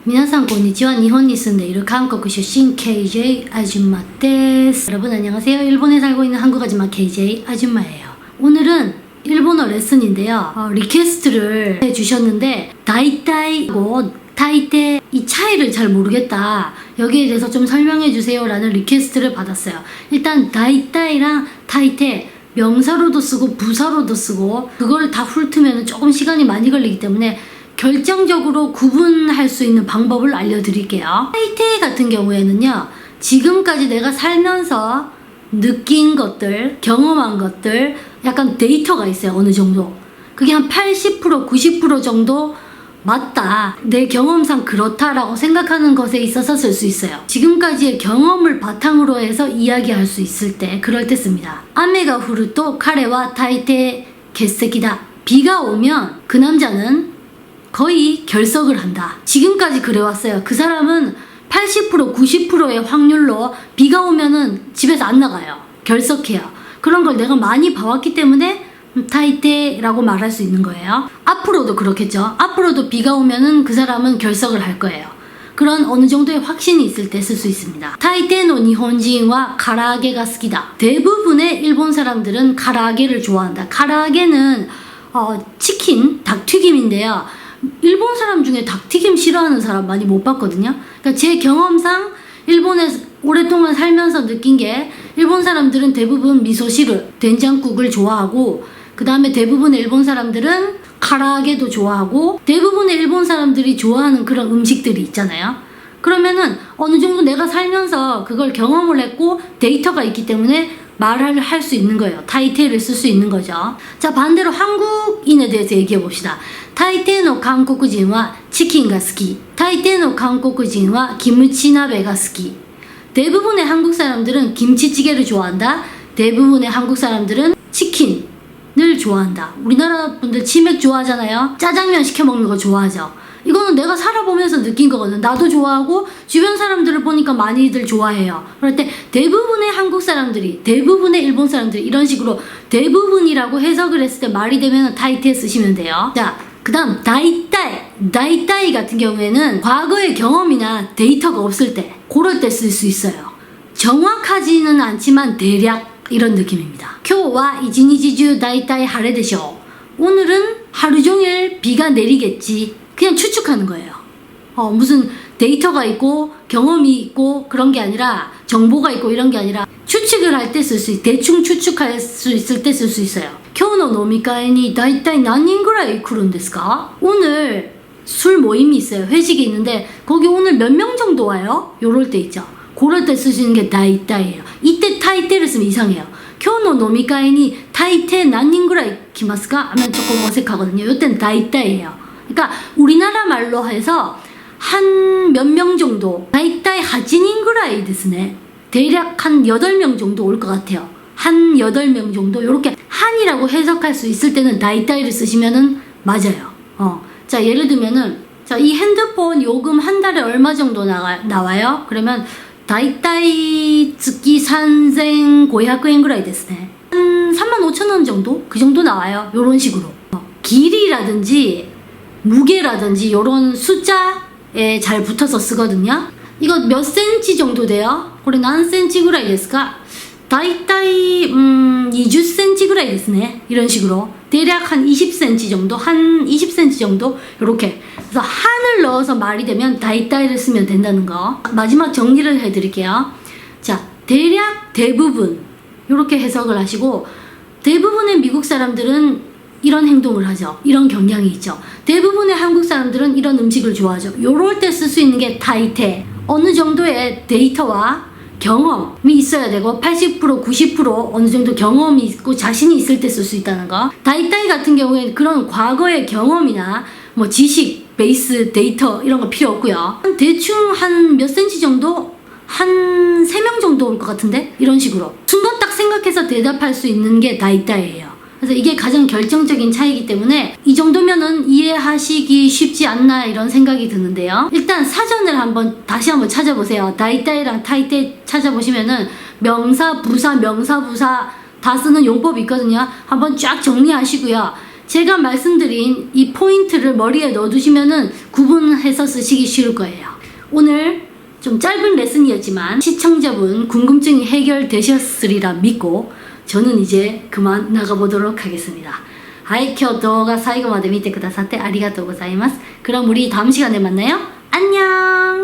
皆さんこんにちは。日本に住んでいる韓国出身 KJ 아줌마です. 여러분 안녕하세요. 일본에 살고 있는 한국 아줌마 KJ 아줌마예요. 오늘은 일본어 레슨인데요. 리퀘스트를 해주셨는데 다이타이고 타이테 이 차이를 잘 모르겠다. 여기에 대해서 좀 설명해주세요 라는 리퀘스트를 받았어요. 일단 다이타이랑 타이테 명사로도 쓰고 부사로도 쓰고 그걸 다 훑으면 조금 시간이 많이 걸리기 때문에 결정적으로 구분할 수 있는 방법을 알려드릴게요. 타이테 같은 경우에는요, 지금까지 내가 살면서 느낀 것들, 경험한 것들, 약간 데이터가 있어요. 어느 정도. 그게 한 80%, 90% 정도 맞다. 내 경험상 그렇다라고 생각하는 것에 있어서 쓸 수 있어요. 지금까지의 경험을 바탕으로 해서 이야기할 수 있을 때, 그럴 때 씁니다. 아메가 후르또 카레와 타이테 개새끼다. 비가 오면 그 남자는 거의 결석을 한다. 지금까지 그래왔어요. 그 사람은 80%, 90%의 확률로 비가 오면은 집에서 안 나가요. 결석해요. 그런 걸 내가 많이 봐왔기 때문에 타이테라고 말할 수 있는 거예요. 앞으로도 그렇겠죠. 앞으로도 비가 오면은 그 사람은 결석을 할 거예요. 그런 어느 정도의 확신이 있을 때 쓸 수 있습니다. 타이테노 니혼지인와 카라아게가 스키다. 대부분의 일본 사람들은 카라아게를 좋아한다. 카라아게는 치킨, 닭튀김인데요. 일본 사람 중에 닭튀김 싫어하는 사람 많이 못 봤거든요. 그러니까 제 경험상 일본에 오랫동안 살면서 느낀 게 일본 사람들은 대부분 미소시루, 된장국을 좋아하고 그 다음에 대부분의 일본 사람들은 카라아게도 좋아하고 대부분의 일본 사람들이 좋아하는 그런 음식들이 있잖아요. 그러면은 어느 정도 내가 살면서 그걸 경험을 했고 데이터가 있기 때문에 말을 할 수 있는 거예요. 타이테를 쓸 수 있는 거죠. 자, 반대로 한국인에 대해서 얘기해 봅시다. 타이테의 한국인은 치킨가 스키. 타이테의 한국인은 김치나베가 스키. 대부분의 한국 사람들은 김치찌개를 좋아한다. 대부분의 한국 사람들은 치킨을 좋아한다. 우리나라 분들 치맥 좋아하잖아요. 짜장면 시켜 먹는 거 좋아하죠. 이거는 내가 살아보면서 느낀 거거든. 나도 좋아하고 주변 사람들을 보니까 많이들 좋아해요. 그럴 때 대부분의 한국 사람들이, 대부분의 일본 사람들이 이런 식으로 대부분이라고 해석을 했을 때 말이 되면 타이테 쓰시면 돼요. 자, 그 다음 다이타이 같은 경우에는 과거의 경험이나 데이터가 없을 때, 그럴 때 쓸 수 있어요. 정확하지는 않지만 대략 이런 느낌입니다. 今日は一日中大体晴れでしょう. 오늘은 하루 종일 비가 내리겠지. 그냥 추측하는 거예요. 무슨 데이터가 있고 경험이 있고 그런 게 아니라 정보가 있고 이런 게 아니라 추측을 할 때 쓸 수 있어요. 대충 추측할 수 있을 때 쓸 수 있어요. 今日の飲み会に大体何人ぐらい来るんですか? 오늘 술 모임이 있어요. 회식이 있는데 거기 오늘 몇 명 정도 와요? 요럴 때 있죠. 그럴 때 쓰시는 게 다이타이예요. 이때 타이테를 쓰면 이상해요. 今日の飲み会に大抵何人ぐらい来ますか? 하면 조금 어색하거든요. 이때는 다이타이예요. 그러니까 우리나라 말로 해서 한 몇 명 정도, 다이타이 8인ぐらいですね. 대략 한 8명 정도 올 것 같아요. 한 8명 정도. 이렇게 한이라고 해석할 수 있을 때는 다이타이를 쓰시면은 맞아요. 자, 예를 들면은 자, 이 핸드폰 요금 한 달에 얼마 정도 나와요? 그러면 다이타이月 3,500엔 ぐらいですね. 한 35,000원 정도? 그 정도 나와요. 요런 식으로. 길이라든지 무게라든지 요런 숫자에 잘 붙어서 쓰거든요. 이거 몇 센치 정도 돼요? これ何センチぐらいですか? 다이타이 20cm ぐらいですね. 이런 식으로 대략 한 20cm 정도, 한 20cm 정도 요렇게. 그래서 한을 넣어서 말이 되면 다이타이를 쓰면 된다는 거. 마지막 정리를 해드릴게요. 자, 대략 대부분 요렇게 해석을 하시고 대부분의 미국 사람들은 이런 행동을 하죠. 이런 경향이 있죠. 대부분의 한국 사람들은 이런 음식을 좋아하죠. 요럴 때 쓸 수 있는 게 타이테. 어느 정도의 데이터와 경험이 있어야 되고 80%, 90% 어느 정도 경험이 있고 자신이 있을 때 쓸 수 있다는 거. 다이타이 같은 경우에는 그런 과거의 경험이나 뭐 지식, 베이스, 데이터 이런 거 필요 없고요. 대충 한 몇 센치 정도? 한 3명 정도 올 것 같은데? 이런 식으로. 순간 딱 생각해서 대답할 수 있는 게 다이타이예요. 그래서 이게 가장 결정적인 차이기 때문에 이 정도면은 이해하시기 쉽지 않나 이런 생각이 드는데요. 일단 사전을 다시 한번 찾아보세요. 다이타이랑 타이테 찾아보시면은 명사, 부사 다 쓰는 용법이 있거든요. 한번 쫙 정리하시고요. 제가 말씀드린 이 포인트를 머리에 넣어두시면은 구분해서 쓰시기 쉬울 거예요. 오늘 좀 짧은 레슨이었지만 시청자분 궁금증이 해결되셨으리라 믿고 저는 이제 그만 나가보도록 하겠습니다. はい、今日動画最後まで見てくださってありがとうございます。그럼 우리 다음 시간에 만나요. 안녕!